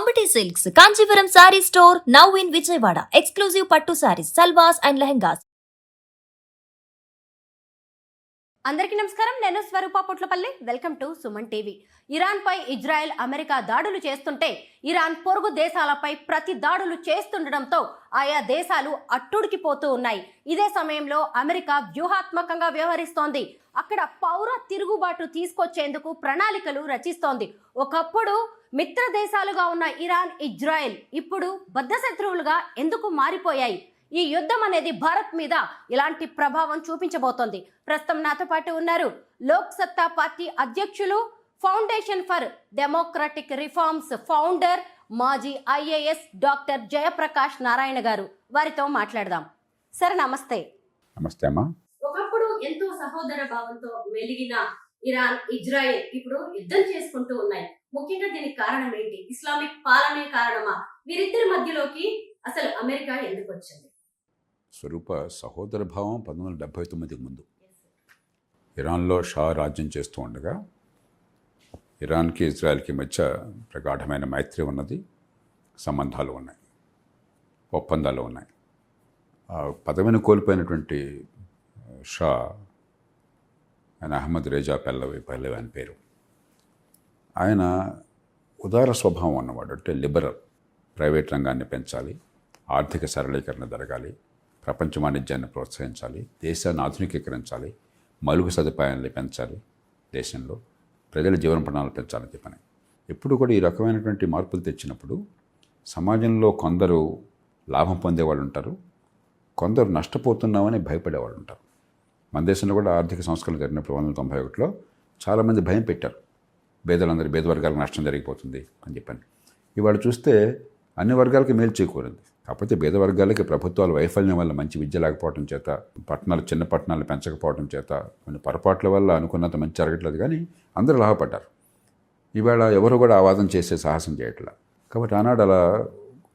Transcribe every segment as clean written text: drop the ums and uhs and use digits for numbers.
Ambati Silks, Kanchipuram Saree Store, now in Vijayawada. Exclusive Pattu Sarees, Salwas and Lehengas. అందరికీ నమస్కారం. నేను Swaroopa Potlapalli. Welcome to Suman TV. Iran పై Israel, America దాడులు చేస్తుంటే Iran పొరుగు దేశాలపై ప్రతి దాడులు చేస్తుండటంతో ఆయా దేశాలు అట్టుడికిపోతూ ఉన్నాయి. ఇదే సమయంలో అమెరికా వ్యూహాత్మకంగా వ్యవహరిస్తోంది. అక్కడ పౌర తిరుగుబాటు తీసుకొచ్చేందుకు ప్రణాళికలు రచిస్తోంది. ఒకప్పుడు మిత్ర దేశాలుగా ఉన్న ఇరాన్, ఇజ్రాయెల్ ఇప్పుడు బద్ధశత్రువులుగా ఎందుకు మారిపోయాయి? ఈ యుద్ధం అనేది భారత్ మీద ఇలాంటి ప్రభావం చూపించబోతోంది. ప్రస్తుతం నాతో పాటు ఉన్నారు లోక్ సత్తా పార్టీ అధ్యక్షులు, foundation for democratic reforms founder, మాజీ ఐఏఎస్ డాక్టర్ జయప్రకాష్ నారాయణ గారు. వారితో మాట్లాడదాం. సరే, నమస్తే. నమస్తే అమ్మా. ఒకప్పుడు ఎంతో సహోదర భావంతో మెలిగిన ఇరాన్, ఇజ్రాయెల్ ఇప్పుడు యుద్ధం చేసుకుంటూ ఉన్నాయి. ముఖ్యంగా దీనికి కారణం ఏంటి? ఇస్లామిక్ పాలనే కారణమా? వీరిద్దరి మధ్యలోకి అసలు అమెరికా ఎందుకు వచ్చింది? స్వరూప, సహోదర భావం 1979కి ముందు ఇరాన్లో షా రాజ్యం చేస్తూ ఉండగా ఇరాన్కి ఇజ్రాయెల్కి మధ్య ప్రగాఢమైన మైత్రి ఉన్నది, సంబంధాలు ఉన్నాయి, ఒప్పందాలు ఉన్నాయి. ఆ పదవిని కోల్పోయినటువంటి షా, ఆయన అహ్మద్ రేజా పహ్లవి అని పేరు. ఆయన ఉదార స్వభావం అన్నవాడు, అంటే లిబరల్. ప్రైవేట్ రంగాన్ని పెంచాలి, ఆర్థిక సరళీకరణ జరగాలి, ప్రపంచ వాణిజ్యాన్ని ప్రోత్సహించాలి, దేశాన్ని ఆధునికీకరించాలి, మౌలిక సదుపాయాన్ని పెంచాలి, దేశంలో ప్రజల జీవన ప్రమాణాలు పెంచాలని చెప్పని ఎప్పుడు కూడా ఈ రకమైనటువంటి మార్పులు తెచ్చినప్పుడు సమాజంలో కొందరు లాభం పొందేవాళ్ళు ఉంటారు, కొందరు నష్టపోతున్నామని భయపడేవాళ్ళు ఉంటారు. మన దేశంలో కూడా ఆర్థిక సంస్కరణ జరిగినప్పుడు 1991లో చాలామంది భయం పెట్టారు, బేద వర్గాలకు నష్టం జరిగిపోతుంది అని చెప్పని. ఇవాళ చూస్తే అన్ని వర్గాలకి మేలు చేకూరింది. కాకపోతే పేద వర్గాలకి ప్రభుత్వాల వైఫల్యం వల్ల, మంచి విద్య లేకపోవడం చేత, చిన్న పట్టణాలు పెంచకపోవడం చేత, కొన్ని పొరపాట్ల వల్ల అనుకున్నంత మంచి జరగట్లేదు. కానీ అందరూ లాభపడ్డారు. ఇవాళ ఎవరు కూడా ఆవాదం చేసే సాహసం చేయట్లా. కాబట్టి ఆనాడు అలా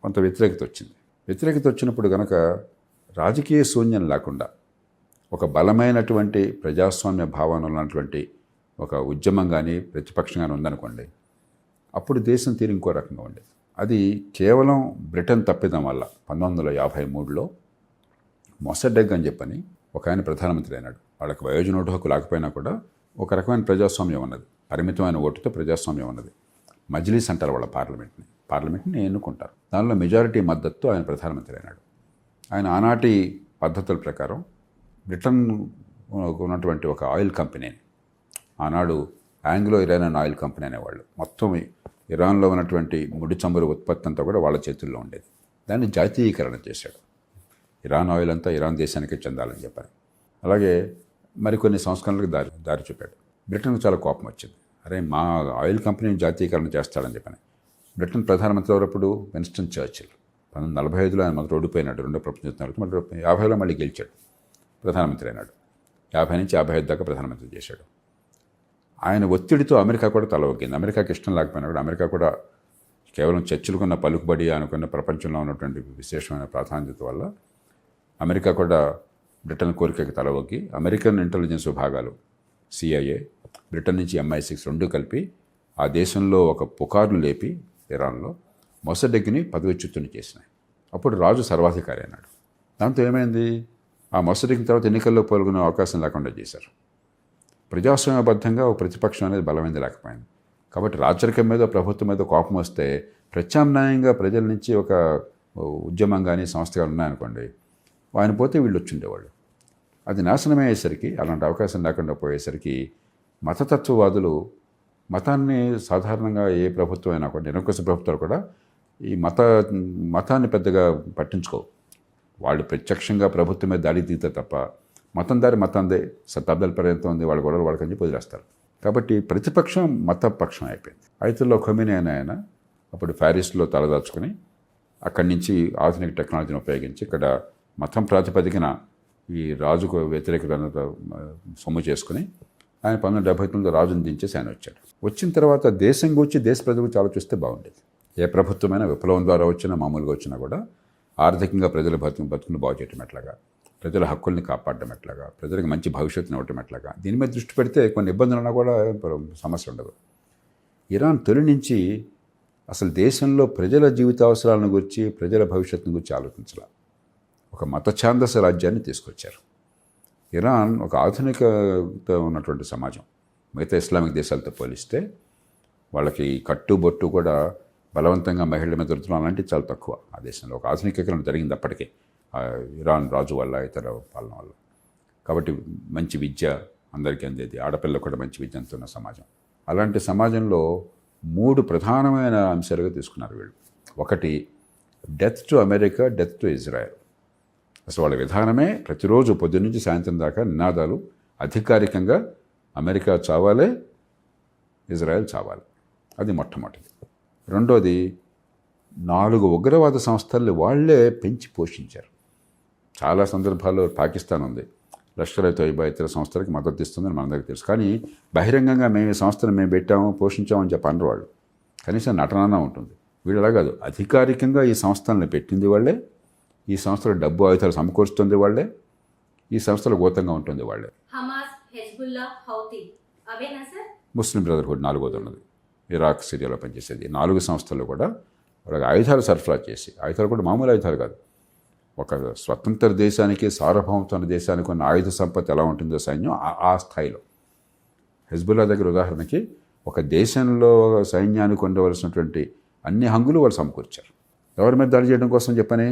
కొంత వ్యతిరేకత వచ్చినప్పుడు కనుక రాజకీయ శూన్యం లేకుండా ఒక బలమైనటువంటి ప్రజాస్వామ్య భావన ఉన్నటువంటి ఒక ఉద్యమం కానీ ప్రతిపక్షం కానీ ఉందనుకోండి, అప్పుడు దేశం తీరు ఇంకో రకంగా ఉండేది. అది కేవలం బ్రిటన్ తప్పిదం వల్ల 1953లో మొసడెగ్ అని చెప్పని ఒక ఆయన ప్రధానమంత్రి అయినాడు. వాళ్ళకి వయోజనోటు హక్కు లేకపోయినా కూడా ఒక రకమైన ప్రజాస్వామ్యం ఉన్నది, పరిమితమైన ఓటుతో ప్రజాస్వామ్యం ఉన్నది. మజ్లిస్ అంటారు వాళ్ళ పార్లమెంట్ని ఎన్నుకుంటారు. దానిలో మెజారిటీ మద్దతు ఆయన ప్రధానమంత్రి అయినాడు. ఆయన ఆనాటి పద్ధతుల ప్రకారం బ్రిటన్ ఉన్నటువంటి ఒక ఆయిల్ కంపెనీని, ఆనాడు ఆంగ్లో ఇరానియన్ ఆయిల్ కంపెనీ అనేవాళ్ళు, మొత్తం ఇరాన్లో ఉన్నటువంటి ముడి చమురు ఉత్పత్తి అంతా కూడా వాళ్ళ చేతుల్లో ఉండేది. దాన్ని జాతీయీకరణ చేశాడు. ఇరాన్ ఆయిల్ అంతా ఇరాన్ దేశానికే చెందాలని చెప్పారు. అలాగే మరికొన్ని సంస్కరణలకు దారి చూపాడు. బ్రిటన్కు చాలా కోపం వచ్చింది. అరే, మా ఆయిల్ కంపెనీని జాతీయీకరణ చేస్తాడని చెప్పని. బ్రిటన్ ప్రధానమంత్రి ఎవరప్పుడు? Winston Churchill. 1945లో ఆయన మొదటి ఓడిపోయినాడు రెండో ప్రపంచ యుద్ధం. మళ్ళీ 50లో మళ్ళీ గెలిచాడు, ప్రధానమంత్రి అయినాడు. 50 నుంచి 55 దాకా ప్రధానమంత్రి చేశాడు. ఆయన ఒత్తిడితో అమెరికా కూడా తల ఒగ్గింది. అమెరికాకి ఇష్టం లేకపోయినా కూడా అమెరికా కూడా కేవలం చర్చలకున్న పలుకుబడి అనుకున్న ప్రపంచంలో ఉన్నటువంటి విశేషమైన ప్రాధాన్యత వల్ల అమెరికా కూడా బ్రిటన్ కోరికకి తల ఒగ్గి అమెరికన్ ఇంటెలిజెన్స్ విభాగాలు, CIA, బ్రిటన్ నుంచి MI6 రెండు కలిపి ఆ దేశంలో ఒక పుకార్లు లేపి ఇరాన్లో మొసడెగ్ని పదవిచ్యుతుని చేసినాయి. అప్పుడు రాజు సర్వాధికారి అయినాడు. దాంతో ఏమైంది? ఆ మొసడెగ్ తర్వాత ఎన్నికల్లో పాల్గొనే అవకాశం లేకుండా చేశారు. ప్రజాస్వామ్యబద్ధంగా ఒక ప్రతిపక్షం అనేది బలమైంది లేకపోయింది. కాబట్టి రాచరికం మీద, ప్రభుత్వం మీద కోపం వస్తే ప్రత్యామ్నాయంగా ప్రజల నుంచి ఒక ఉద్యమం కానీ సంస్థ కానీ ఉన్నాయనుకోండి, ఆయన పోతే వీళ్ళు వచ్చిండేవాళ్ళు. అది నాశనమే అయ్యేసరికి, అలాంటి అవకాశం లేకుండా పోయేసరికి మతతత్వవాదులు మతాన్ని సాధారణంగా ఏ ప్రభుత్వం అయినా కూడా, నిరంకుశ ప్రభుత్వాలు కూడా ఈ మతాన్ని పెద్దగా పట్టించుకోవు. వాళ్ళు ప్రత్యక్షంగా ప్రభుత్వం మీద దాడి తీతే తప్ప మతందే శతాబ్దాల పర్యంతం ఉంది, వాళ్ళ గొడవలు వాళ్ళకని చెప్పి వదిలేస్తారు. కాబట్టి ప్రతిపక్షం మతపక్షం అయిపోయింది. ఐతుల్లో ఖొమైనీ అనే ఆయన అప్పుడు ప్యారిస్లో తలదాచుకుని అక్కడి నుంచి ఆధునిక టెక్నాలజీని ఉపయోగించి ఇక్కడ మతం ప్రాతిపదికన ఈ రాజుకు వ్యతిరేకత సొమ్ము చేసుకుని ఆయన 1979లో రాజును దించేసి ఆయన వచ్చాడు. వచ్చిన తర్వాత దేశం గురించి, దేశ ప్రజల గురించి ఆలోచిస్తే బాగుండేది. ఏ ప్రభుత్వమైనా విప్లవం ద్వారా వచ్చినా, మామూలుగా వచ్చినా కూడా ఆర్థికంగా ప్రజల బతుకును బాగు చేయటం ఎట్లాగా, ప్రజల హక్కుల్ని కాపాడడం ఎట్లాగా, ప్రజలకు మంచి భవిష్యత్తుని ఇవ్వటం ఎట్లాగా, దీని మీద దృష్టి పెడితే కొన్ని ఇబ్బందులు ఉన్నా కూడా సమస్య ఉండదు. ఇరాన్ తొలి నుంచి అసలు దేశంలో ప్రజల జీవితావసరాలను గురించి, ప్రజల భవిష్యత్తును గురించి ఆలోచించాల. ఒక మత ఛాందస రాజ్యాన్ని తీసుకొచ్చారు. ఇరాన్ ఒక ఆధునికత ఉన్నటువంటి సమాజం. మిగతా ఇస్లామిక్ దేశాలతో పోలిస్తే వాళ్ళకి కట్టుబొట్టు కూడా బలవంతంగా మహిళల మీద రుద్దడం అలాంటివి చాలా తక్కువ. ఆ దేశంలో ఒక ఆధునికీకరణ జరిగింది అప్పటికే, ఇరాన్ రాజు వల్ల, ఇతర పాలన వల్ల. కాబట్టి మంచి విద్య అందరికీ అందేది, ఆడపిల్లలకు కూడా మంచి విద్య అందుతున్న సమాజం. అలాంటి సమాజంలో 3 ప్రధానమైన అంశాలుగా తీసుకున్నారు వీళ్ళు. ఒకటి, death to America, death to Israel. అసలు వాళ్ళ విధానమే ప్రతిరోజు పొద్దున్నుంచి సాయంత్రం దాకా నినాదాలు, అధికారికంగా అమెరికా చావాలే, ఇజ్రాయెల్ చావాలి. అది మొట్టమొదటిది. రెండోది, 4 ఉగ్రవాద సంస్థల్ని వాళ్లే పెంచి పోషించారు. చాలా సందర్భాల్లో పాకిస్తాన్ ఉంది, లష్కర్-e-తోయిబా ఇతర సంస్థలకి మద్దతు ఇస్తుందని మనందరికీ తెలుసు. కానీ బహిరంగంగా మేము ఈ సంస్థను మేము పెట్టాము, పోషించామని చెప్పండి వాళ్ళు. కనీసం నటన ఉంటుంది. వీళ్ళు అలా కాదు, అధికారికంగా ఈ సంస్థలను పెట్టింది వాళ్ళే, ఈ సంస్థల డబ్బు ఆయుధాలు సమకూరుస్తుంది వాళ్ళే, ఈ సంస్థల గోతంగా ఉంటుంది వాళ్ళే. హమాస్, హెజ్బుల్లా, హౌతీ అవేనా సార్? ముస్లిం బ్రదర్హుడ్ 4వది ఉన్నది, ఇరాక్, సిరియాలో పనిచేసేది. 4 సంస్థలు కూడా వాళ్ళకి ఆయుధాలు సరఫరా చేసి, ఆయుధాలు కూడా మామూలు ఆయుధాలు కాదు, ఒక స్వతంత్ర దేశానికి, సార్వభౌమత్వ దేశానికి ఉన్న ఆయుధ సంపత్తి ఎలా ఉంటుందో సైన్యం ఆ స్థాయిలో. హెజ్బుల్లా దగ్గర ఉదాహరణకి ఒక దేశంలో సైన్యానికి ఉండవలసినటువంటి అన్ని హంగులు వాళ్ళు సమకూర్చారు. ఎవరి మీద దాడి చేయడం కోసం చెప్పని?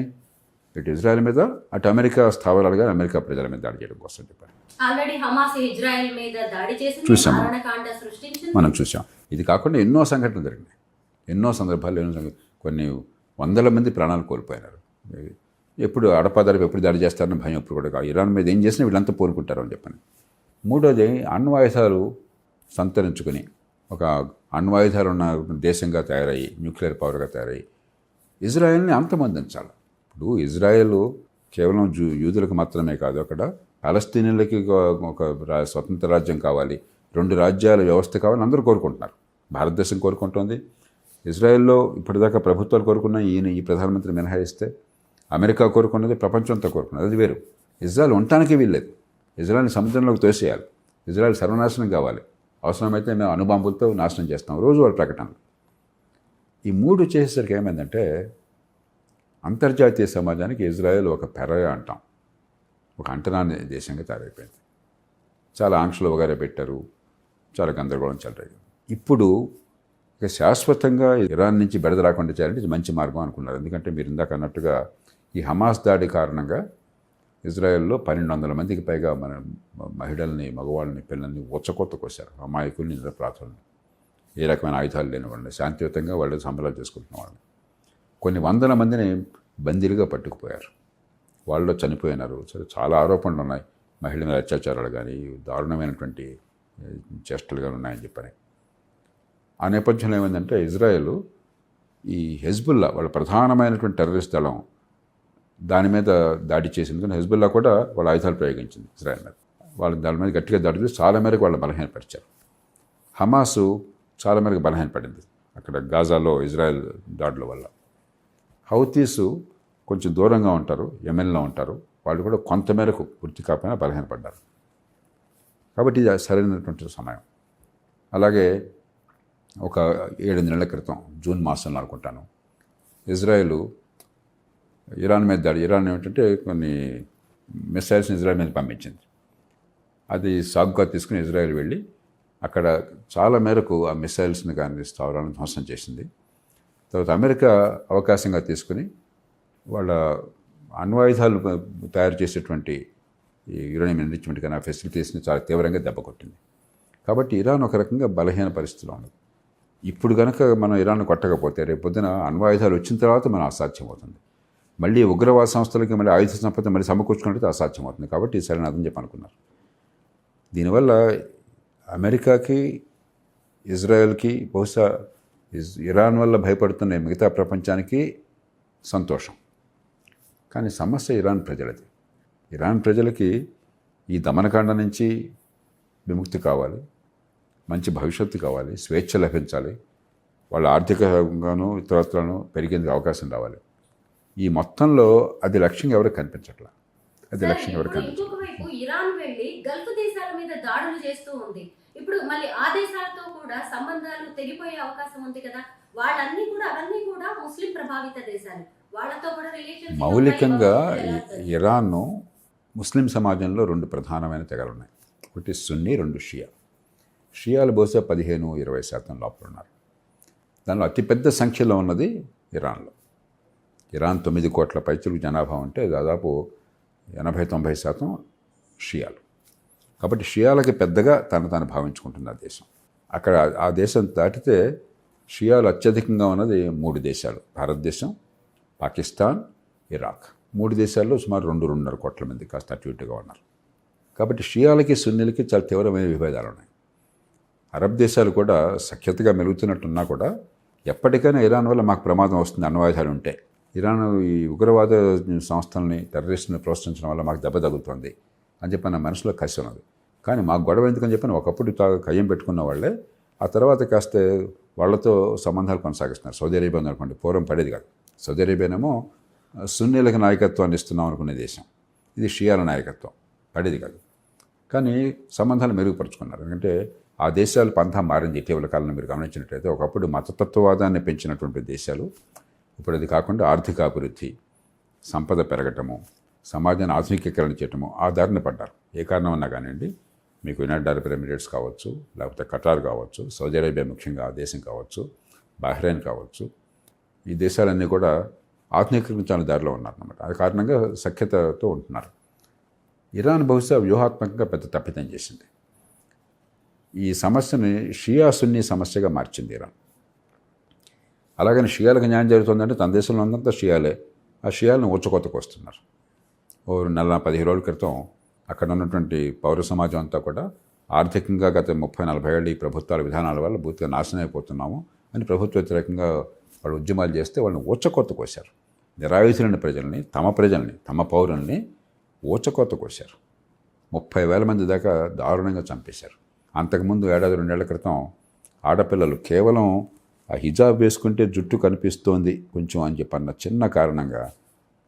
ఇటు ఇజ్రాయెల్ మీద, అటు అమెరికా స్థావరాలుగా అమెరికా ప్రజల మీద దాడి చేయడం కోసం చెప్పారు. ఆల్రెడీ హమాస్ ఇజ్రాయెల్ మీద దాడి చేసింది, చూసాం, మారణకాండ సృష్టించింది, మనం చూసాం. ఇది కాకుండా ఎన్నో సంఘటనలు జరిగినాయి, ఎన్నో సందర్భాల్లో కొన్ని వందల మంది ప్రాణాలు కోల్పోయినారు. ఎప్పుడు అడపాదడప ఎప్పుడు దాడి చేస్తారని భయం ఎప్పుడు కూడా కాదు. ఇరాన్ మీద ఏం చేసినా వీళ్ళంతా పోరుకుంటారు అని చెప్పని. మూడోది, అణ్వాయుధాలు సంతరించుకుని ఒక అణ్వాయుధాలు ఉన్న దేశంగా తయారయ్యి, న్యూక్లియర్ పవర్గా తయారయ్యి ఇజ్రాయెల్ని అంతమొందించాలి. ఇప్పుడు ఇజ్రాయెల్ కేవలం యూదులకు మాత్రమే కాదు, అక్కడ పాలస్తీనియన్లకి ఒక స్వతంత్ర రాజ్యం కావాలి, 2 రాజ్యాల వ్యవస్థ కావాలని అందరూ కోరుకుంటున్నారు. భారతదేశం కోరుకుంటోంది, ఇజ్రాయెల్లో ఇప్పటిదాకా ప్రభుత్వాలు కోరుకున్న ఈ ప్రధానమంత్రి మినహాయిస్తే అమెరికా కోరుకున్నది, ప్రపంచంతో కోరుకున్నది. అది వేరు. ఇజ్రాయెల్ ఉండటానికి వీల్లేదు. ఇజ్రాయెల్ని సముద్రంలోకి తోసేయాలి, ఇజ్రాయెల్ సర్వనాశనం కావాలి, అవసరమైతే మేము అణుబాంబులతో నాశనం చేస్తాం, రోజు వాళ్ళ ప్రకటనలు. ఈ 3 చేసేసరికి ఏమైందంటే అంతర్జాతీయ సమాజానికి ఇజ్రాయెల్ ఒక పెరగ అంటాం, ఒక అంటరాని దేశంగా తయారైపోయింది. చాలా ఆంక్షలు వగైరా పెట్టారు, చాలా గందరగోళం చెలరేగింది. ఇప్పుడు ఇక శాశ్వతంగా ఇరాన్ నుంచి బెడద రాకుండా చేయాలంటే ఇది మంచి మార్గం అనుకున్నారు. ఎందుకంటే మీరు ఇందాక అన్నట్టుగా ఈ హమాస్ దాడి కారణంగా ఇజ్రాయెల్లో 1200 మందికి పైగా మన మహిళల్ని, మగవాళ్ళని, పిల్లల్ని ఉచ్చకొత్త కోసారు. అమాయకుల్ని, నిరపరాధుల్ని, ఏ రకమైన ఆయుధాలు లేని వాళ్ళని, శాంతియుతంగా వాళ్ళు సంబరాలు చేసుకుంటున్న వాళ్ళని కొన్ని వందల మందిని బందీలుగా పట్టుకుపోయారు. వాళ్ళు చనిపోయినారు. సరే, చాలా ఆరోపణలు ఉన్నాయి, మహిళల మీద అత్యాచారాలు కానీ దారుణమైనటువంటి చేష్టలు కానీ ఉన్నాయని చెప్పని. ఆ నేపథ్యంలో ఏమైందంటే ఇజ్రాయెల్ ఈ హెజ్బుల్లా వాళ్ళ ప్రధానమైనటువంటి టెర్రరిస్ట్ దళం దాని మీద దాడి చేసింది. కానీ హెజ్బుల్లా కూడా వాళ్ళ ఆయుధాలు ప్రయోగించింది ఇజ్రాయెల్ మీద. వాళ్ళ దాని మీద గట్టిగా దాడి చేసి చాలా మేరకు వాళ్ళు బలహీనపరిచారు. హమాసు చాలా మేరకు బలహీనపడింది అక్కడ గాజాలో ఇజ్రాయెల్ దాడుల వల్ల. హౌతీసు కొంచెం దూరంగా ఉంటారు, యెమెన్లో ఉంటారు, వాళ్ళు కూడా కొంతమేరకు పూర్తి కాకపోయినా బలహీనపడ్డారు. కాబట్టి ఇది సరైనటువంటి సమయం. అలాగే ఒక 7 నెలల క్రితం జూన్ మాసంలో అనుకుంటాను, ఇజ్రాయెల్ ఇరాన్ మీద దాడి, ఇరాన్ ఏమిటంటే కొన్ని మిసైల్స్ని ఇజ్రాయెల్ మీద పంపించింది. అది సాగుగా తీసుకుని ఇజ్రాయెల్ వెళ్ళి అక్కడ చాలా మేరకు ఆ మిసైల్స్ని కానీ స్థావరాలను ధ్వంసం చేసింది. తర్వాత అమెరికా అవకాశంగా తీసుకుని వాళ్ళ అణ్వాయుధాలు తయారు చేసేటువంటి ఈ యురేనియం ఎన్రిచ్మెంట్ కానీ ఆ ఫెసిలిటీస్ని చాలా తీవ్రంగా దెబ్బకొట్టింది. కాబట్టి ఇరాన్ ఒక రకంగా బలహీన పరిస్థితిలో ఉంది. ఇప్పుడు కనుక మనం ఇరాన్ కొట్టకపోతే రేపొద్దున అణ్వాయుధాలు వచ్చిన తర్వాత మనం అసాధ్యమవుతుంది. మళ్ళీ ఉగ్రవాద సంస్థలకి మళ్ళీ ఆయుధ సంపద మళ్ళీ సమకూర్చుకుంటే అసాధ్యమవుతుంది. కాబట్టి సరైన అదని చెప్పి అనుకున్నారు. దీనివల్ల అమెరికాకి, ఇజ్రాయెల్కి, బహుశా ఇరాన్ వల్ల భయపడుతున్న మిగతా ప్రపంచానికి సంతోషం. కానీ సమస్య ఇరాన్ ప్రజలది. ఇరాన్ ప్రజలకి ఈ దమనకాండ నుంచి విముక్తి కావాలి, మంచి భవిష్యత్తు కావాలి, స్వేచ్ఛ లభించాలి, వాళ్ళ ఆర్థికంగాను ఇతరత్రాను పెరిగేందుకు అవకాశం రావాలి. ఈ మొత్తంలో అది లక్ష్యంగా ఎవరికి కనిపించట్లా. అది లక్ష్యంగా ఎవరికి కనిపించట్లేదు. ఇంకొక వైపు ఇరాన్ వెళ్ళి గల్ఫ్ దేశాల మీద దాడులు చేస్తూ ఉంది. ఇప్పుడు మళ్ళీ ఆ దేశాలతో కూడా సంబంధాలు తెగిపోయే అవకాశం ఉంది కదా. అవన్నీ కూడా ముస్లిం ప్రభావిత దేశాలు. వాళ్ళతో కూడా రిలేషన్స్ మౌలికంగా ఇరాన్ను ముస్లిం సమాజంలో రెండు ప్రధానమైన తెగలు ఉన్నాయి. ఒకటి సున్నీ, రెండు షియా. షియాలు బహుశా 15-20% లోపల ఉన్నారు. దానిలో అతిపెద్ద సంఖ్యలో ఉన్నది ఇరాన్లో. ఇరాన్ 9 కోట్ల పైచులకు జనాభా ఉంటే దాదాపు 80-90% షియాలు. కాబట్టి షియాలకి పెద్దగా తాను భావించుకుంటుంది ఆ దేశం. అక్కడ ఆ దేశం దాటితే షియాలు అత్యధికంగా ఉన్నది 3 దేశాలు: భారతదేశం, పాకిస్తాన్, ఇరాక్. 3 దేశాల్లో సుమారు 2-2.5 కోట్ల మంది కాస్త అటు ఇటుగా ఉన్నారు. కాబట్టి షియాలకి సున్నీలకి చాలా తీవ్రమైన విభేదాలు ఉన్నాయి. అరబ్ దేశాలు కూడా సఖ్యతగా మెలుగుతున్నట్టున్నా కూడా ఎప్పటికైనా ఇరాన్ వల్ల మాకు ప్రమాదం వస్తుంది అణ్వాయుధాలు ఉంటే, ఇరాన్ ఈ ఉగ్రవాద సంస్థల్ని, టెర్రరిస్టుని ప్రోత్సహించడం వల్ల మాకు దెబ్బ తగులుతుంది అని చెప్పి నా మనసులో కసి ఉన్నది. కానీ మాకు గొడవ ఎందుకని చెప్పని ఒకప్పుడు కయ్యం పెట్టుకున్న వాళ్ళే ఆ తర్వాత కాస్త వాళ్ళతో సంబంధాలు కొనసాగిస్తున్నారు. సౌదీ అరేబియా ఉందనుకోండి, పూర్వం పడేది కాదు. సౌదీ అరేబియానేమో సున్నీలకు నాయకత్వాన్ని ఇస్తున్నాం అనుకునే దేశం, ఇది షియాల నాయకత్వం, పడేది కాదు. కానీ సంబంధాలు మెరుగుపరుచుకున్నారు. ఎందుకంటే ఆ దేశాలు పంథా మారింది ఇటీవల కాలంలో. మీరు గమనించినట్లయితే ఒకప్పుడు మతతత్వవాదాన్ని పెంచినటువంటి దేశాలు ఇప్పుడు అది కాకుండా ఆర్థికాభివృద్ధి, సంపద పెరగటము, సమాజాన్ని ఆధునికీకరణ చేయటము ఆ దారిని పడ్డారు. ఏ కారణం అన్నా కానివ్వండి, మీకు యునైటెడ్ అరబ్ ఎమిరేట్స్ కావచ్చు, లేకపోతే ఖటార్ కావచ్చు, సౌదీ అరేబియా ముఖ్యంగా ఆ దేశం కావచ్చు, బహ్రెయిన్ కావచ్చు, ఈ దేశాలన్నీ కూడా ఆధునికీకరించాల దారిలో ఉన్నారన్నమాట. ఆ కారణంగా సఖ్యతతో ఉంటున్నారు. ఇరాన్ బహుశా వ్యూహాత్మకంగా పెద్ద తప్పిదం చేసింది. ఈ సమస్యని షియా సున్నీ సమస్యగా మార్చింది ఇరాన్. అలాగని షియాలకు న్యాయం జరుగుతుందంటే తన దేశంలో ఉన్నంత షియాలే ఆ షియాలను ఊచకోతకు వస్తున్నారు. ఓ 15 రోజుల క్రితం అక్కడ ఉన్నటువంటి పౌర సమాజం అంతా కూడా ఆర్థికంగా గత 30-40 ఏళ్ళు ఈ ప్రభుత్వాల విధానాల వల్ల పూర్తిగా నాశనం అయిపోతున్నాము అని ప్రభుత్వ వ్యతిరేకంగా వాళ్ళు ఉద్యమాలు చేస్తే వాళ్ళని ఊచకోత కోశారు. నిరాయుధులైన ప్రజల్ని, తమ పౌరుల్ని ఊచకోత కోశారు. 30,000 మంది దాకా దారుణంగా చంపేశారు. అంతకుముందు 1-2 ఏళ్ల క్రితం ఆడపిల్లలు కేవలం ఆ హిజాబ్ వేసుకుంటే జుట్టు కనిపిస్తోంది కొంచెం అని చెప్పన్న చిన్న కారణంగా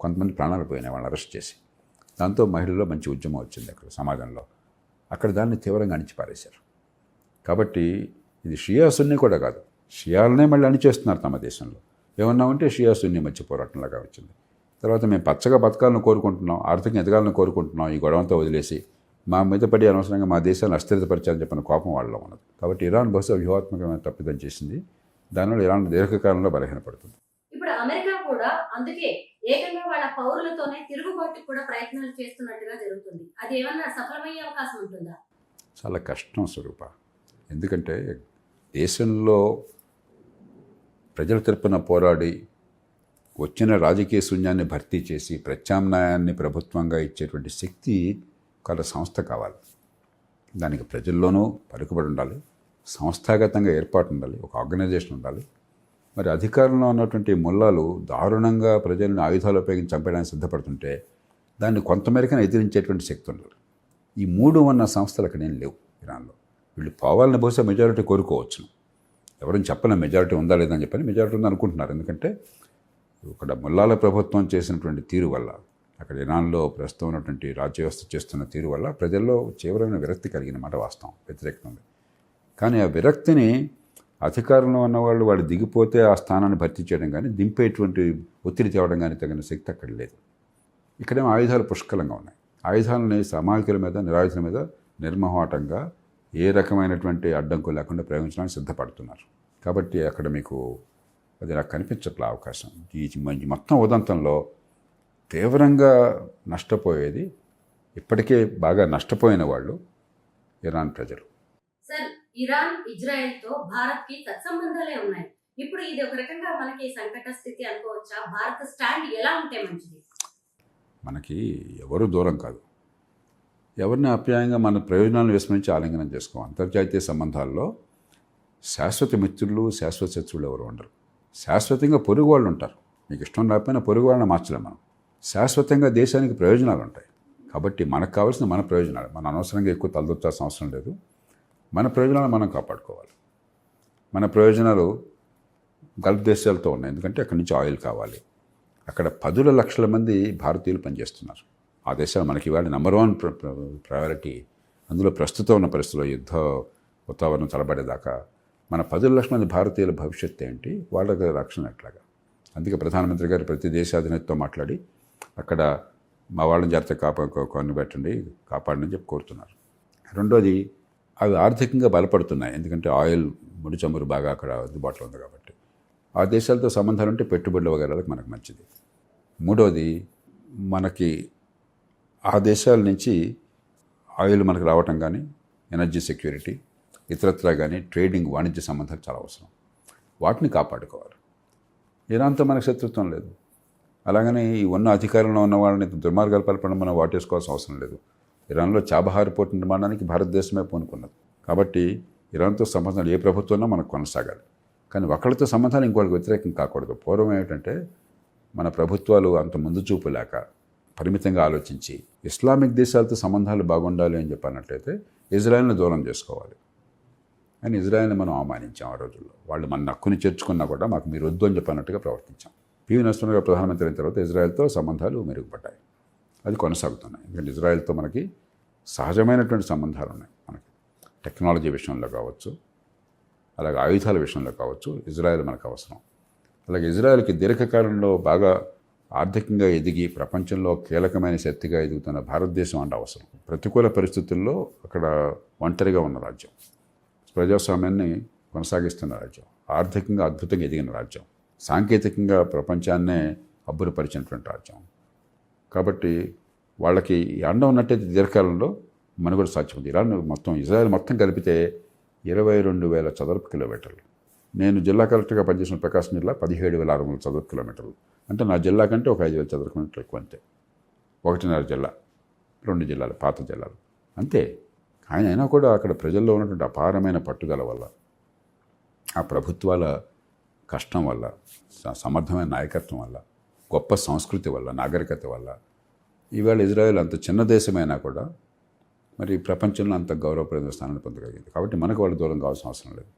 కొంతమంది ప్రాణాలు పోయినాయి వాళ్ళని అరెస్ట్ చేసి. దాంతో మహిళల్లో మంచి ఉద్యమం వచ్చింది అక్కడ సమాజంలో. అక్కడ దాన్ని తీవ్రంగా అణిచిపారేశారు. కాబట్టి ఇది షియా సున్నీ కూడా కాదు, షియాలనే మళ్ళీ అణిచేస్తున్నారు తమ దేశంలో. ఏమన్నా ఉంటే షియా సున్నీ మధ్య పోరాటంలాగా వచ్చింది. తర్వాత మేము పచ్చగా బతకాలను కోరుకుంటున్నాం, ఆర్థికంగా ఎదగాలని కోరుకుంటున్నాం, ఈ గొడవంతా వదిలేసి మా మీద పడి అనవసరంగా మా దేశాన్ని అస్థిరపరిచాలని చెప్పిన కోపం వాళ్ళలో ఉన్నది. కాబట్టి ఇరాన్ బహుశా వ్యూహాత్మకమైన తప్పిదం చేసింది. దానివల్ల ఇరాన్ దీర్ఘకాలంలో బలహీనపడుతుంది. ఇప్పుడు అమెరికా కూడా అందుకే ఏకంగా వాళ్ళ పౌరులతోనే తిరుగుబాటుకు కూడా ప్రయత్నాలు చేస్తున్నట్టుగా జరుగుతుంది. అది ఏమన్నా సఫలమయ్యే అవకాశం ఉంటుందా? చాలా కష్టం స్వరూప. ఎందుకంటే దేశంలో ప్రజల తరపున పోరాడి వచ్చిన రాజకీయ శూన్యాన్ని భర్తీ చేసి ప్రత్యామ్నాయాన్ని ప్రభుత్వంగా ఇచ్చేటువంటి శక్తి ఒక సంస్థ కావాలి. దానికి ప్రజల్లోనూ పలుకుబడి ఉండాలి, సంస్థాగతంగా ఏర్పాటు ఉండాలి, ఒక ఆర్గనైజేషన్ ఉండాలి. మరి అధికారంలో ఉన్నటువంటి ముల్లాలు దారుణంగా ప్రజలను ఆయుధాలు ఉపయోగించి చంపడానికి సిద్ధపడుతుంటే దాన్ని కొంతమేరకైనా ఎదిరించేటువంటి శక్తి ఉండాలి. ఈ 3 ఉన్న సంస్థలు అక్కడ ఏం లేవు ఇరాన్లో. వీళ్ళు పోవాలని బహుశా మెజారిటీ కోరుకోవచ్చు. ఎవరైనా చెప్పలేం మెజారిటీ ఉందా లేదని చెప్పని. మెజారిటీ ఉందని అనుకుంటున్నారు. ఎందుకంటే ఇక్కడ ముల్లాల ప్రభుత్వం చేసినటువంటి తీరు వల్ల, అక్కడ ఇరాన్లో ప్రస్తుతం ఉన్నటువంటి రాజ్య వ్యవస్థ చేస్తున్న తీరు వల్ల ప్రజల్లో తీవ్రమైన విరక్తి కలిగిన మాట వాస్తవం, వ్యతిరేకత ఉంది. కానీ ఆ విరక్తిని అధికారంలో ఉన్నవాళ్ళు వాళ్ళు దిగిపోతే ఆ స్థానాన్ని భర్తీ చేయడం కానీ, దింపేటువంటి ఒత్తిడి తేవడం కానీ తగిన శక్తి అక్కడ లేదు. ఇక్కడేమో ఆయుధాలు పుష్కలంగా ఉన్నాయి. ఆయుధాలని సామాజికుల మీద, నిరాయుధుల మీద నిర్మోహమాటంగా ఏ రకమైనటువంటి అడ్డంకు లేకుండా ప్రయోగించడానికి సిద్ధపడుతున్నారు. కాబట్టి అక్కడ మీకు అది నాకు కనిపించట్లే అవకాశం. ఈ మొత్తం ఉదంతంలో తీవ్రంగా నష్టపోయేది, ఇప్పటికే బాగా నష్టపోయిన వాళ్ళు ఇరాన్ ప్రజలు. సార్, ఇరాన్ ఇజ్రాయెల్ తో భారత్ కి సత్సంబంధాలే ఉన్నాయి. ఇప్పుడు ఇది ఒక రకంగా మనకి సంకట స్థితి అనుకోవచ్చా? భారత్ స్టాండ్ ఎలా ఉంటే మంచిది? మనకి ఎవరు దూరం కాదు, ఎవరిని అప్యాయంగా మన ప్రయోజనాలను విస్మరించి ఆలింగనం చేసుకోం. అంతర్జాతీయ సంబంధాల్లో శాశ్వత మిత్రులు, శాశ్వత శత్రువులు ఎవరు ఉండరు. శాశ్వతంగా పొరుగు వాళ్ళు ఉంటారు. మీకు ఇష్టం లేకపోయినా పొరుగు వాళ్ళని మార్చలేం మనం. శాశ్వతంగా దేశానికి ప్రయోజనాలు ఉంటాయి. కాబట్టి మనకు కావాల్సిన మన ప్రయోజనాలు, మన అనవసరంగా ఎక్కువ తలదొచ్చాల్సిన అవసరం లేదు. మన ప్రయోజనాలు మనం కాపాడుకోవాలి. మన ప్రయోజనాలు గల్ఫ్ దేశాలతో ఉన్నాయి. ఎందుకంటే అక్కడి నుంచి ఆయిల్ కావాలి. అక్కడ 10 లక్షల మంది భారతీయులు పనిచేస్తున్నారు. ఆ దేశాలు మనకి ఇవాళ #1 ప్రయారిటీ. అందులో ప్రస్తుతం ఉన్న పరిస్థితుల్లో యుద్ధ వాతావరణం తలబడేదాకా మన 10 లక్షల మంది భారతీయుల భవిష్యత్తు ఏంటి, వాళ్ళకి రక్షణ ఎట్లాగా. అందుకే ప్రధానమంత్రి గారు ప్రతి దేశాధినేతతో మాట్లాడి అక్కడ మా వాళ్ళని జాగ్రత్త కొన్ని పెట్టండి, కాపాడండి చెప్పి కోరుతున్నారు. రెండోది, అవి ఆర్థికంగా బలపడుతున్నాయి, ఎందుకంటే ఆయిల్, ముడి చమురు బాగా అక్కడ అందుబాటులో ఉంది కాబట్టి. ఆ దేశాలతో సంబంధాలు ఉంటే పెట్టుబడుల వగైరాలకు మనకు మంచిది. మూడోది, మనకి ఆ దేశాల నుంచి ఆయిల్ మనకు రావటం కానీ, ఎనర్జీ సెక్యూరిటీ, ఇతరత్రా కానీ ట్రేడింగ్, వాణిజ్య సంబంధాలు చాలా అవసరం. వాటిని కాపాడుకోవాలి. ఇరాన్తో మనకు శత్రుత్వం లేదు. అలాగని ఈ ఉన్న అధికారంలో ఉన్న వాళ్ళని దుర్మార్గాలు పలపడం మనం వాటేసుకోవాల్సిన అవసరం లేదు. ఇరాన్లో చాబహార్ పోర్టు నిర్మాణానికి భారతదేశమే పూనుకున్నది. కాబట్టి ఇరాన్తో సంబంధాలు ఏ ప్రభుత్వంలో మనకు కొనసాగాలి. కానీ ఒకళ్ళతో సంబంధాలు ఇంకోళ్ళకి వ్యతిరేకం కాకూడదు. పూర్వం ఏమిటంటే మన ప్రభుత్వాలు అంత ముందు చూపు లేక పరిమితంగా ఆలోచించి ఇస్లామిక్ దేశాలతో సంబంధాలు బాగుండాలి అని చెప్పన్నట్లయితే ఇజ్రాయెల్ని దూరం చేసుకోవాలి. కానీ ఇజ్రాయెల్ని మనం అవమానించాం ఆ రోజుల్లో. వాళ్ళు మన హక్కుని చేర్చుకున్నా కూడా మాకు మీరు వద్దు అని చెప్పన్నట్టుగా ప్రవర్తించాం. పివి నరసింహరావు గారు ప్రధానమంత్రి అయిన తర్వాత ఇజ్రాయెల్తో సంబంధాలు మెరుగుపడ్డాయి. అది కొనసాగుతున్నాయి. ఎందుకంటే ఇజ్రాయెల్తో మనకి సహజమైనటువంటి సంబంధాలు ఉన్నాయి. మనకి టెక్నాలజీ విషయంలో కావచ్చు, అలాగే ఆయుధాల విషయంలో కావచ్చు, ఇజ్రాయెల్ మనకు అవసరం. అలాగే ఇజ్రాయెల్కి దీర్ఘకాలంలో బాగా ఆర్థికంగా ఎదిగి ప్రపంచంలో కీలకమైన శక్తిగా ఎదుగుతున్న భారతదేశం అంటే అవసరం. ప్రతికూల పరిస్థితుల్లో అక్కడ ఒంటరిగా ఉన్న రాజ్యం, ప్రజాస్వామ్యాన్ని కొనసాగిస్తున్న రాజ్యం, ఆర్థికంగా అద్భుతంగా ఎదిగిన రాజ్యం, సాంకేతికంగా ప్రపంచాన్నే అబ్బురపరిచినటువంటి రాజ్యం. కాబట్టి వాళ్ళకి ఈ అండ ఉన్నట్టయితే దీర్ఘకాలంలో మనుగడ సాధ్యమైంది. ఇరాన్ మొత్తం, ఇజ్రాయెల్ మొత్తం కలిపితే 22,000 చదరపు కిలోమీటర్లు. నేను జిల్లా కలెక్టర్గా పనిచేసిన ప్రకాశం జిల్లా 17,600 చదరపు కిలోమీటర్లు. అంటే నా జిల్లా కంటే ఒక 5,000 చదరపు కిలోమీటర్లు ఎక్కువ. అంతే. 1.5 జిల్లా, 2 జిల్లాలు, పాత జిల్లాలు అంతే. ఆయన అయినా కూడా అక్కడ ప్రజల్లో ఉన్నటువంటి అపారమైన పట్టుదల వల్ల, ఆ ప్రభుత్వాల కష్టం వల్ల, సమర్థమైన నాయకత్వం వల్ల, గొప్ప సంస్కృతి వల్ల, నాగరికత వల్ల ఈవేళ ఇజ్రాయెల్ అంత చిన్న దేశమైనా కూడా మరి ప్రపంచంలో అంత గౌరవప్రద స్థానాన్ని పొందగలిగింది. కాబట్టి మనకు వాళ్ళు దూరం కావాల్సిన అవసరం లేదు.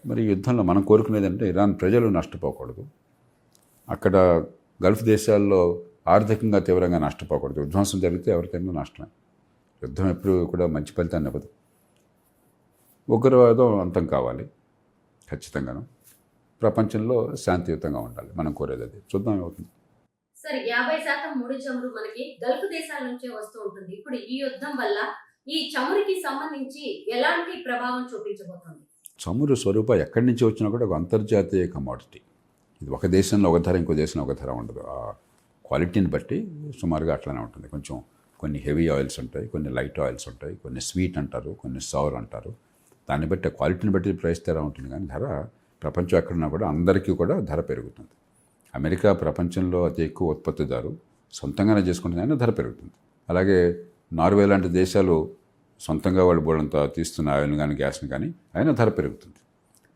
మరి యుద్ధంలో మనం కోరుకునేది అంటే ఇరాన్ ప్రజలు నష్టపోకూడదు, అక్కడ గల్ఫ్ దేశాల్లో ఆర్థికంగా తీవ్రంగా నష్టపోకూడదు. విధ్వంసం జరిగితే ఎవరికైనా నష్టమే. యుద్ధం ఎప్పుడు కూడా మంచి ఫలితాన్ని ఇవ్వదు. ఉగ్రవాదం అంతం కావాలి ఖచ్చితంగాను. ప్రపంచంలో శాంతియుతంగా ఉండాలి. మనం కోరేది అది. చూద్దాం ఏమవుతుంది. సరే, 50% ముడి చమురు మనకి గల్ఫ్ దేశాల నుంచే వస్తూ ఉంటుంది. ఇప్పుడు ఈ యుద్ధం వల్ల ఈ చమురుకి సంబంధించి ఎలాంటి ప్రభావం చూపించబోతుంది? చమురు స్వరూపం ఎక్కడి నుంచి వచ్చినా కూడా ఒక అంతర్జాతీయ కమోడిటీ. ఇది ఒక దేశంలో ఒక ధర, ఇంకో దేశంలో ఒక ధర ఉండదు. ఆ క్వాలిటీని బట్టి సుమారుగా అట్లానే ఉంటుంది. కొంచెం కొన్ని హెవీ ఆయిల్స్ ఉంటాయి, కొన్ని లైట్ ఆయిల్స్ ఉంటాయి, కొన్ని స్వీట్ అంటారు, కొన్ని సౌర్ అంటారు. దాన్ని బట్టి క్వాలిటీని బట్టి ప్రైస్ తేడా ఉంటుంది. కానీ ధర ప్రపంచం ఎక్కడున్నా కూడా అందరికీ కూడా ధర పెరుగుతుంది. అమెరికా ప్రపంచంలో అతి ఎక్కువ ఉత్పత్తిదారు, సొంతంగానే చేసుకుంటుంది, అయినా ధర పెరుగుతుంది. అలాగే నార్వే లాంటి దేశాలు సొంతంగా వాళ్ళు బోడంతా తీస్తున్న ఆయిల్ని కానీ గ్యాస్ని కానీ అయినా ధర పెరుగుతుంది.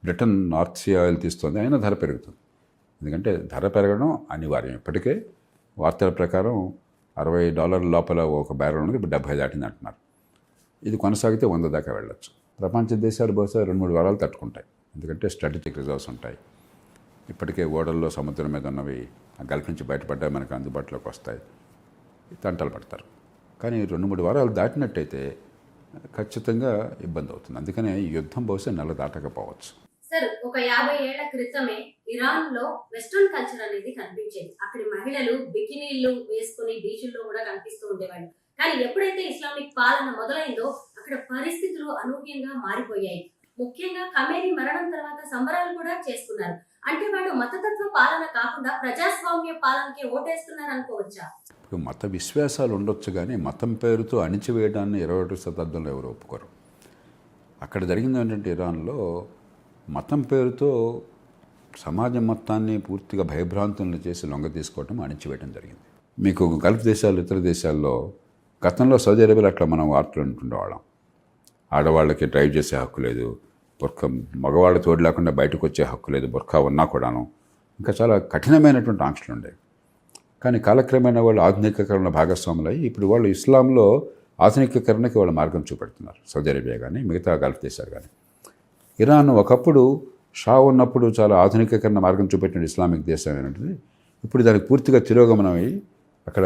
బ్రిటన్ నార్త్ సీ ఆయిల్ తీస్తుంది, అయినా ధర పెరుగుతుంది. ఎందుకంటే ధర పెరగడం అనివార్యం. ఇప్పటికే వార్తల ప్రకారం $60 లోపల ఒక బ్యారెల్ ఉన్నది, ఇప్పుడు 70 దాటింది అంటున్నారు. ఇది కొనసాగితే 100 దాకా వెళ్ళొచ్చు. ప్రపంచ దేశాలు బహుశా 2-3 వారాలు తట్టుకుంటాయి. ఎందుకంటే స్ట్రాటజిక్ రిజర్వ్స్ ఉంటాయి. ఇప్పటికే ఓడల్లో సముద్రం మీద ఉన్నవి గల్ఫ్ నుంచి బయటపడ్డా మనకు అందుబాటులోకి వస్తాయి. తంటలు పడతారు. కానీ 2-3 వారాలు దాటినట్టయితే ఖచ్చితంగా ఇబ్బంది అవుతుంది. అందుకనే ఈ యుద్ధం బహుశా నెల దాటకపోవచ్చు. సార్, ఒక 50 ఏళ్ల క్రితమే ఇరాన్ లో వెస్ట్రన్ కల్చర్ అనేది కనిపించేది. అక్కడి మహిళలు బికినీళ్లు వేసుకుని బీచ్ల్లో కూడా కనిపిస్తూ ఉండేవాళ్ళు. కానీ ఎప్పుడైతే ఇస్లామిక్ పాలన మొదలైందో అక్కడ పరిస్థితులు అనూహ్యంగా మారిపోయాయి. ముఖ్యంగా ఖమేనీ మరణం తర్వాత సంబరాలు కూడా చేసుకున్నారు. అంటే వాళ్ళు మతతత్వ పాలన కాకుండా ప్రజాస్వామ్య పాలనకి ఓటేస్తున్నారు అనుకోవచ్చా? ఇప్పుడు మత విశ్వాసాలు ఉండొచ్చు, కానీ మతం పేరుతో అణిచివేయడాన్ని 21వ శతాబ్దంలో ఎవరు ఒప్పుకోరు. అక్కడ జరిగింది ఏంటంటే ఇరాన్లో మతం పేరుతో సమాజం మొత్తాన్ని పూర్తిగా భయభ్రాంతులను చేసి లొంగ తీసుకోవటం, అణిచివేయడం జరిగింది. మీకు గల్ఫ్ దేశాలు, ఇతర దేశాల్లో గతంలో సౌదీ అరేబియాలో అట్లా మనం వార్తలు ఉంటుండేవాళ్ళం. ఆడవాళ్ళకి డ్రైవ్ చేసే హక్కు లేదు, బుర్ఖా మగవాళ్ళ తోడు లేకుండా బయటకు వచ్చే హక్కు లేదు, బుర్ఖా ఉన్నా కూడాను. ఇంకా చాలా కఠినమైనటువంటి ఆంక్షలు ఉండేవి. కానీ కాలక్రమేణా వాళ్ళు ఆధునికీకరణ భాగస్వాములు అయ్యి ఇప్పుడు వాళ్ళు ఇస్లాంలో ఆధునికీకరణకి వాళ్ళు మార్గం చూపెడుతున్నారు. సౌదీ అరేబియా కానీ మిగతా గల్ఫ్ దేశాలు కానీ. ఇరాన్ ఒకప్పుడు షా ఉన్నప్పుడు చాలా ఆధునికీకరణ మార్గం చూపెట్టిన ఇస్లామిక్ దేశం ఏంటంటే ఇప్పుడు దానికి పూర్తిగా తిరోగమనం అయ్యి అక్కడ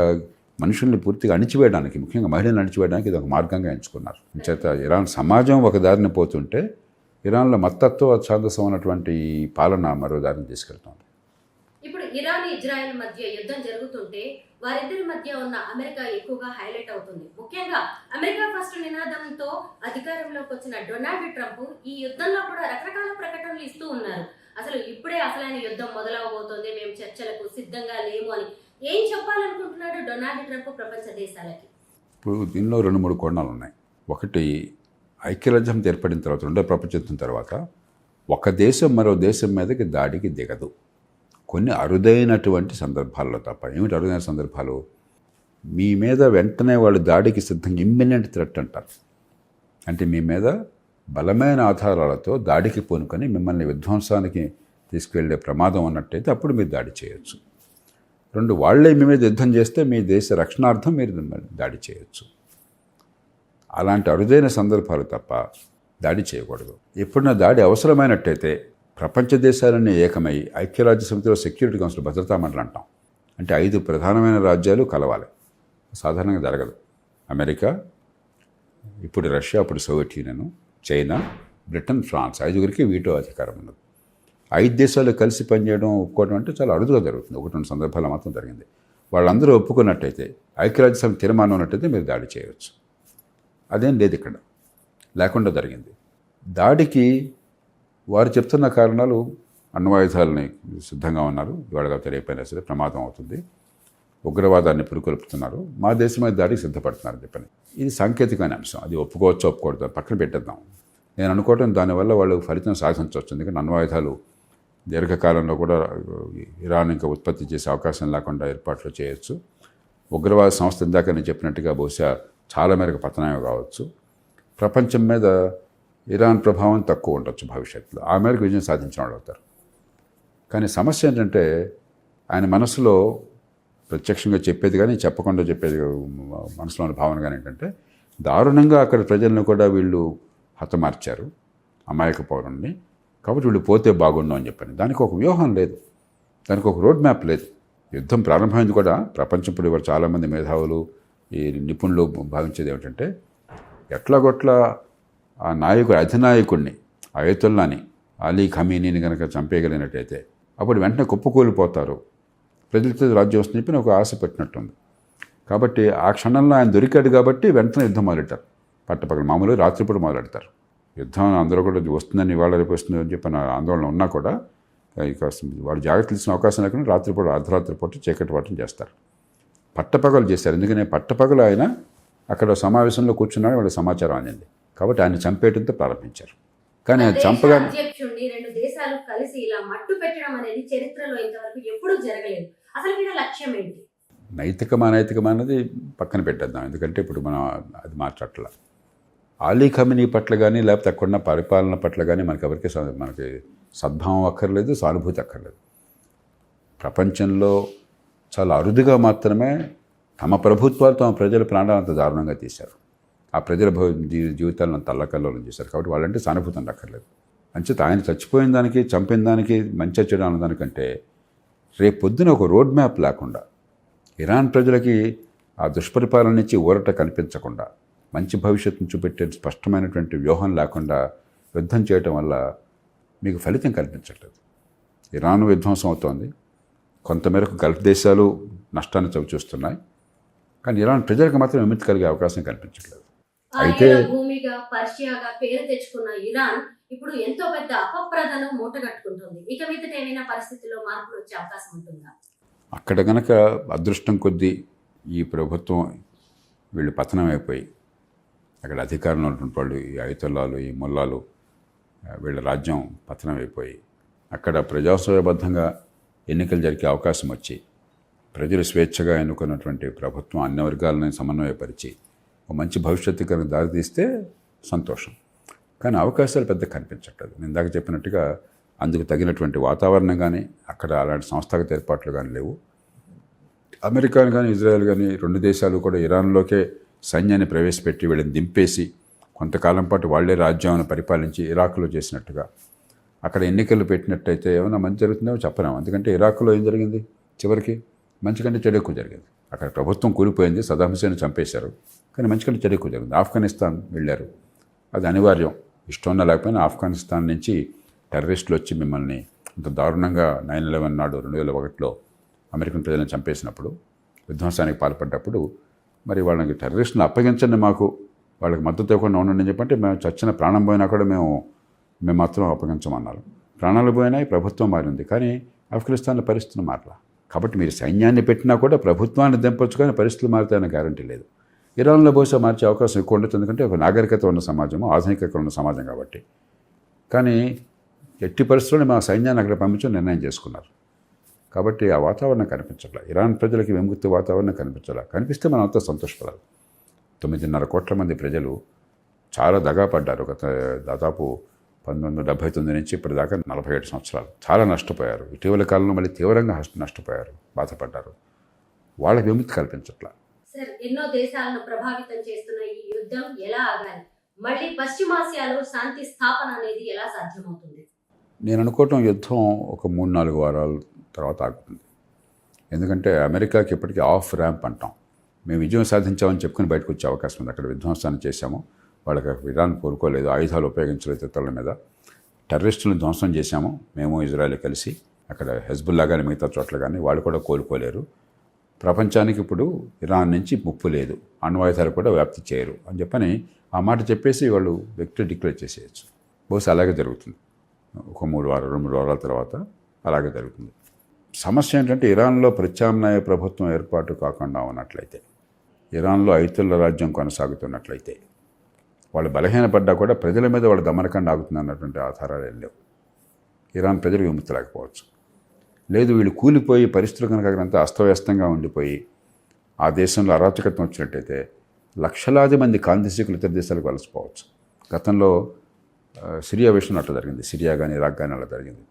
మనుషుల్ని పూర్తిగా అణిచివేయడానికి, ముఖ్యంగా మహిళలను అణిచివేయడానికి ఇది ఒక మార్గంగా ఎంచుకున్నారు. చేత ఇరాన్ సమాజం ఒక దారిని పోతుంటే ఇరాన్లో మత్తత్వ ఛాందసం ఉన్నటువంటి ఈ పాలన మరో దారిని తీసుకెళ్తోంది. ఇప్పుడు ఇరాన్ ఇజ్రాయెల్ మధ్య యుద్ధం జరుగుతుంటే వారిద్దరి మధ్య ఉన్న అమెరికా ఎక్కువగా హైలైట్ అవుతుంది. ముఖ్యంగా అమెరికా ఫస్ట్ నినాదంతో అధికారంలోకి వచ్చిన డొనాల్డ్ ట్రంప్ ఈ యుద్ధంలో కూడా రకరకాల ప్రకటనలు ఇస్తూ ఉన్నారు. అసలు ఇప్పుడే అసలైన యుద్ధం మొదలవబోతోంది, మేము చర్చలకు సిద్ధంగా లేము అని ఏం చెప్పాలనుకుంటున్నాడు డొనాల్డ్ ట్రంప్ ప్రపంచ దేశాలకి? ఇప్పుడు దీనిలో 2-3 కోణాలు ఉన్నాయి. ఒకటి, ఐక్యరాజ్యం ఏర్పడిన తర్వాత, రెండో ప్రపంచ యుద్ధం తర్వాత ఒక దేశం మరో దేశం మీదకి దాడికి దిగదు, కొన్ని అరుదైనటువంటి సందర్భాల్లో తప్ప. ఏమిటి అరుదైన సందర్భాలు? మీ మీద వెంటనే వాళ్ళు దాడికి సిద్ధంగా, ఇమ్మినెంట్ థ్రెట్ అంటారు. అంటే మీ మీద బలమైన ఆధారాలతో దాడికి పూనుకొని మిమ్మల్ని విధ్వంసానికి తీసుకువెళ్ళే ప్రమాదం ఉన్నట్టయితే అప్పుడు మీరు దాడి చేయొచ్చు. 2, వాళ్లే మీ మీద యుద్ధం చేస్తే మీ దేశ రక్షణార్థం మీరు దాడి చేయొచ్చు. అలాంటి అరుదైన సందర్భాలు తప్ప దాడి చేయకూడదు. ఎప్పుడైనా దాడి అవసరమైనట్టయితే ప్రపంచ దేశాలన్నీ ఏకమై ఐక్యరాజ్య సమితిలో సెక్యూరిటీ కౌన్సిల్ భద్రతా మండలి అంటాం. అంటే 5 ప్రధానమైన రాజ్యాలు కలవాలి. సాధారణంగా జరగదు. అమెరికా, ఇప్పుడు రష్యా, అప్పుడు Soviet Union, China, Britain, France, 5గురికి వీటో అధికారం ఉన్నది. 5 దేశాలు కలిసి పనిచేయడం, ఒప్పుకోవడం అంటే చాలా అరుదుగా జరుగుతుంది. 1-2 సందర్భాలు మాత్రం జరిగింది. వాళ్ళందరూ ఒప్పుకున్నట్టయితే, ఐక్యరాజ్య సమితి తీర్మానం ఉన్నట్టయితే మీరు దాడి చేయవచ్చు. అదేం లేదు ఇక్కడ, లేకుండా జరిగింది. దాడికి వారు చెప్తున్న కారణాలు అణ్వాయుధాలని సిద్ధంగా ఉన్నారు, ఇవాళగా తెలియపోయినా సరే ప్రమాదం అవుతుంది, ఉగ్రవాదాన్ని పురుకొల్పుతున్నారు, మా దేశం మీద దాడికి సిద్ధపడుతున్నారని చెప్పని. ఇది సాంకేతికమైన అంశం. అది ఒప్పుకోవచ్చు ఒప్పుకోవద్దు పక్కన పెట్టేద్దాం. నేను అనుకోవటం దానివల్ల వాళ్ళు ఫలితం సాధించవచ్చు. ఎందుకంటే అణ్వాయుధాలు దీర్ఘకాలంలో కూడా ఇరాన్ ఇంకా ఉత్పత్తి చేసే అవకాశం లేకుండా ఏర్పాట్లు చేయొచ్చు. ఉగ్రవాద సంస్థ ఇందాక నేను చెప్పినట్టుగా బహుశా చాలా మేరకు పతనమే కావచ్చు. ప్రపంచం మీద ఇరాన్ ప్రభావం తక్కువ ఉండొచ్చు భవిష్యత్తులో. ఆ మేరకు విజయం సాధించిన వాళ్ళు అవుతారు. కానీ సమస్య ఏంటంటే, ఆయన మనసులో ప్రత్యక్షంగా చెప్పేది కానీ చెప్పకుండా చెప్పేది మనసులోని భావన కానీ ఏంటంటే, దారుణంగా అక్కడ ప్రజలను కూడా వీళ్ళు హతమార్చారు, అమాయక పౌరుల్ని, కాబట్టి వీళ్ళు పోతే బాగుండు అని చెప్పని. దానికి ఒక వ్యూహం లేదు, దానికి ఒక రోడ్ మ్యాప్ లేదు. యుద్ధం ప్రారంభమైంది కూడా ప్రపంచం ఇప్పుడు ఇవాళ చాలామంది మేధావులు, ఈ నిపుణులు భావించేది ఏమిటంటే, ఎట్లాగొట్లా ఆ నాయకుడు, అధినాయకుడిని, అయతుల్లాని, అలీ ఖమీనీని కనుక చంపేయగలిగినట్టయితే అప్పుడు వెంటనే కుప్పకూలిపోతారు, ప్రజలతో రాజ్యం వస్తుందని చెప్పి ఒక ఆశ పెట్టినట్టుంది. కాబట్టి ఆ క్షణంలో ఆయన దొరికాడు కాబట్టి వెంటనే యుద్ధం మొదలెట్టారు. పట్టపక్కల మామూలుగా రాత్రిపూట మొదలెడతారు యుద్ధం. అందరూ కూడా వస్తుందని, ఇవాళ రేపు వస్తుంది అని చెప్పి ఆందోళన ఉన్నా కూడా ఇక వాళ్ళు జాగ్రత్తలు ఇచ్చిన అవకాశం లేకుండా రాత్రిపూట, అర్ధరాత్రి పూట చీకటి పట్టం చేస్తారు. పట్టపగలు చేశారు. ఎందుకని పట్టపగలు ఆయన అక్కడ సమావేశంలో కూర్చున్నాడు, వాళ్ళ సమాచారం అందింది కాబట్టి ఆయన చంపేయడంతో ప్రారంభించారు. కానీ ఆయన చంపగానే అధ్యక్షుడిని 2 దేశాలు కలిసి ఇలా మట్టు పెట్టడం అనేది చరిత్రలో ఇంతవరకు ఎప్పుడూ జరగలేదు. అసలు వీళ్ళ లక్ష్యం ఏంటి? నైతికం అనైతికం అన్నది పక్కన పెట్టేద్దాం, ఎందుకంటే ఇప్పుడు మనం అది మాట్లాడాల. అలీ ఖమీనీ పట్ల కానీ లేకపోతే అక్కడున్న పరిపాలన పట్ల కానీ మనకి సద్భావం అక్కర్లేదు, సానుభూతి అక్కర్లేదు. ప్రపంచంలో చాలా అరుదుగా మాత్రమే తమ ప్రభుత్వాలు తమ ప్రజల ప్రాణాలంత దారుణంగా తీశారు. ఆ ప్రజల జీవితాలను తల్లకల్లోలం చేశారు. కాబట్టి వాళ్ళంటే సానుభూతి అక్కర్లేదు. అంచేత ఆయన చచ్చిపోయిన దానికి, చంపిన దానికి, మంచి చెడు అన్నదానికంటే రేపు పొద్దున ఒక రోడ్ మ్యాప్ లేకుండా, ఇరాన్ ప్రజలకి ఆ దుష్పరిపాలన నుంచి ఊరట కనిపించకుండా, మంచి భవిష్యత్తును చూపెట్టే స్పష్టమైనటువంటి వ్యూహం లేకుండా యుద్ధం చేయటం వల్ల మీకు ఫలితం కనిపించట్లేదు. ఇరాన్ విధ్వంసం అవుతోంది, కొంతమేరకు గల్ఫ్ దేశాలు నష్టాన్ని చవిచూస్తున్నాయి, కానీ ఇరాన్ ప్రజలకు మాత్రం విముక్తి కలిగే అవకాశం కనిపించట్లేదు. అయితే భూమిగా, పర్షియాగా పేరు తెచ్చుకున్న ఇరాన్ ఇప్పుడు ఎంతో పెద్ద అపప్రదను మూటగట్టుకుంటుంది. ఇక మీదట ఏమైనా పరిస్థితుల్లో మార్పులు వచ్చే అవకాశం ఉంటుందా? అక్కడ కనుక అదృష్టం కొద్దీ ఈ ప్రభుత్వం వీళ్ళు పతనం అయిపోయి అక్కడ అధికారంలో ఉన్నటువంటి వాళ్ళు, ఈ అయతుల్లాలు, ఈ ముల్లాలు, వీళ్ళ రాజ్యం పతనం అయిపోయి అక్కడ ప్రజాస్వామ్యబద్ధంగా ఎన్నికలు జరిగే అవకాశం వచ్చి ప్రజలు స్వేచ్ఛగా ఎన్నుకున్నటువంటి ప్రభుత్వం అన్ని వర్గాలను సమన్వయపరిచి ఒక మంచి భవిష్యత్తు కనుక దారితీస్తే సంతోషం. కానీ అవకాశాలు పెద్ద కనిపించట్లేదు. నేను ఇందాక చెప్పినట్టుగా అందుకు తగినటువంటి వాతావరణం కానీ, అక్కడ అలాంటి సంస్థాగత ఏర్పాట్లు కానీ లేవు. అమెరికా కానీ ఇజ్రాయెల్ కానీ 2 దేశాలు కూడా ఇరాన్లోకే సైన్యాన్ని ప్రవేశపెట్టి వీళ్ళని దింపేసి కొంతకాలం పాటు వాళ్లే రాజ్యాన్ని పరిపాలించి ఇరాక్లో చేసినట్టుగా అక్కడ ఎన్నికలు పెట్టినట్టయితే ఏమైనా మంచి జరుగుతుందో చెప్పలేము. ఎందుకంటే ఇరాక్లో ఏం జరిగింది, చివరికి మంచి కంటే చెడు ఎక్కువ జరిగింది. అక్కడ ప్రభుత్వం కూలిపోయింది, సదాం హుసేన్ చంపేశారు, కానీ మంచి కంటే చెడు ఎక్కువ జరిగింది. ఆఫ్ఘనిస్తాన్ వెళ్ళారు, అది అనివార్యం ఇష్టం ఉన్నా లేకపోయినా ఆఫ్ఘనిస్తాన్ నుంచి టెర్రరిస్టులు వచ్చి మిమ్మల్ని ఇంత దారుణంగా 9/11 నాడు 2001లో అమెరికన్ ప్రజలను చంపేసినప్పుడు విధ్వంసానికి పాల్పడ్డప్పుడు మరి వాళ్ళకి టెర్రరిస్టులను అప్పగించండి, మాకు వాళ్ళకి మద్దతు ఇవ్వకుండా ఉండండి అని చెప్పంటే మేము చచ్చిన ప్రాణం పోయినా కూడా మేము మాత్రం అప్పగించమన్నారు. ప్రాణాలు పోయినాయి, ప్రభుత్వం మారింది, కానీ ఆఫ్ఘనిస్తాన్లో పరిస్థితులు మారలా. కాబట్టి మీరు సైన్యాన్ని పెట్టినా కూడా ప్రభుత్వాన్ని దింపొచ్చు, కానీ పరిస్థితులు మారుతాయన్న గ్యారంటీ లేదు. ఇరాన్లో బహుశా మార్చే అవకాశం ఎక్కువ ఉండొచ్చు, ఎందుకంటే ఒక నాగరికత ఉన్న సమాజము, ఆధునికత ఉన్న సమాజం కాబట్టి. కానీ ఎట్టి పరిస్థితుల్లో మా సైన్యాన్ని అక్కడ పంపించని నిర్ణయం చేసుకున్నారు. కాబట్టి ఆ వాతావరణం కనిపించట్లా. ఇరాన్ ప్రజలకి విముక్తి వాతావరణం కనిపించాలా. కనిపిస్తే మనం అంతా సంతోషపడాలి. 9.5 కోట్ల మంది ప్రజలు చాలా దగా పడ్డారు. దాదాపు 1979 నుంచి ఇప్పటిదాకా 47 సంవత్సరాలు చాలా నష్టపోయారు. ఇటీవల కాలంలో మళ్ళీ తీవ్రంగా నష్టపోయారు, బాధపడ్డారు. వాళ్ళకి విముక్తి కల్పించట్లా. సార్, ఎన్నో దేశాలను ప్రభావితం చేస్తున్న ఈ యుద్ధం ఎలా ఆగాలి? మళ్ళీ పశ్చిమాసియాలో శాంతి స్థాపన అనేది ఎలా సాధ్యమవుతుంది? నేను అనుకోవటం యుద్ధం ఒక 3-4 వారాల తర్వాత ఆగుతుంది. ఎందుకంటే అమెరికాకి ఇప్పటికీ ఆఫ్ ర్యాంప్ అంటాం. మేము విజయం సాధించామని చెప్పుకుని బయటకు వచ్చే అవకాశం ఉంది. అక్కడ విధ్వంసాన్ని చేశాము, వాళ్ళకి ఇరాన్ కోరుకోలేదు, ఆయుధాలు ఉపయోగించలేదు ఇతరుల మీద, టెర్రరిస్టులను ధ్వంసం చేశాము మేము ఇజ్రాయెల్ కలిసి. అక్కడ హెజ్బుల్లా కానీ మిగతా చోట్ల కానీ వాళ్ళు కూడా కోలుకోలేరు. ప్రపంచానికి ఇప్పుడు ఇరాన్ నుంచి ముప్పు లేదు, అణ్వాయుధాలు కూడా వ్యాప్తి చేయరు అని చెప్పని ఆ మాట చెప్పేసి వాళ్ళు వ్యక్తి డిక్లేర్ చేసేయచ్చు. బహుశా అలాగే జరుగుతుంది. ఒక 2-3 వారాల తర్వాత అలాగే జరుగుతుంది. సమస్య ఏంటంటే ఇరాన్లో ప్రత్యామ్నాయ ప్రభుత్వం ఏర్పాటు కాకుండా ఉన్నట్లయితే, ఇరాన్లో ఐతుల్ల రాజ్యం కొనసాగుతున్నట్లయితే, వాళ్ళు బలహీనపడ్డా కూడా ప్రజల మీద వాళ్ళ దమనకండ ఆగుతుంది అన్నటువంటి ఆధారాలు ఏం లేవు. ఇరాన్ ప్రజలు విముక్తి లేకపోవచ్చు. లేదు, వీళ్ళు కూలిపోయి పరిస్థితులు కనుక అంతా అస్తవ్యస్తంగా ఉండిపోయి ఆ దేశంలో అరాచకత్వం వచ్చినట్టయితే లక్షలాది మంది కాంతిశీకులు ఇతర దేశాలకు వలసిపోవచ్చు. గతంలో సిరియా విషయంలో అట్లా జరిగింది. సిరియా కానీ ఇరాక్ కానీ అలా జరిగింది.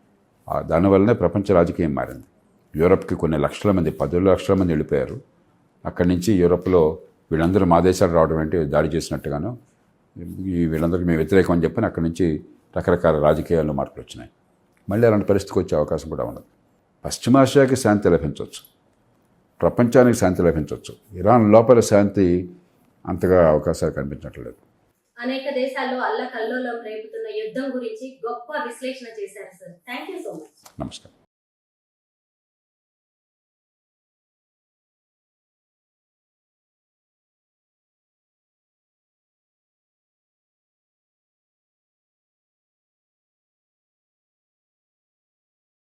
దానివల్లనే ప్రపంచ రాజకీయం మారింది. యూరప్కి కొన్ని లక్షల మంది, 10 లక్షల మంది వెళ్ళిపోయారు. అక్కడి నుంచి యూరప్లో వీళ్ళందరూ మా దేశాలు రావడం ఏంటి, దాడి చేసినట్టుగాను, వీళ్ళందరికీ మేము వ్యతిరేకం అని చెప్పని అక్కడి నుంచి రకరకాల రాజకీయాల్లో మార్పులు వచ్చినాయి. మళ్ళీ అలాంటి పరిస్థితికి వచ్చే అవకాశం కూడా ఉండదు. పశ్చిమాసియాకి శాంతి లభించవచ్చు, ప్రపంచానికి శాంతి లభించవచ్చు. ఇరాన్ లోపల శాంతి అంతగా అవకాశాలు కనిపించట్లేదు. అనేక దేశాల్లో అల్లకల్లోలం రేపుతున్న యుద్ధం గురించి గొప్ప విశ్లేషణ చేశారు sir. Thank you so much. నమస్కారం.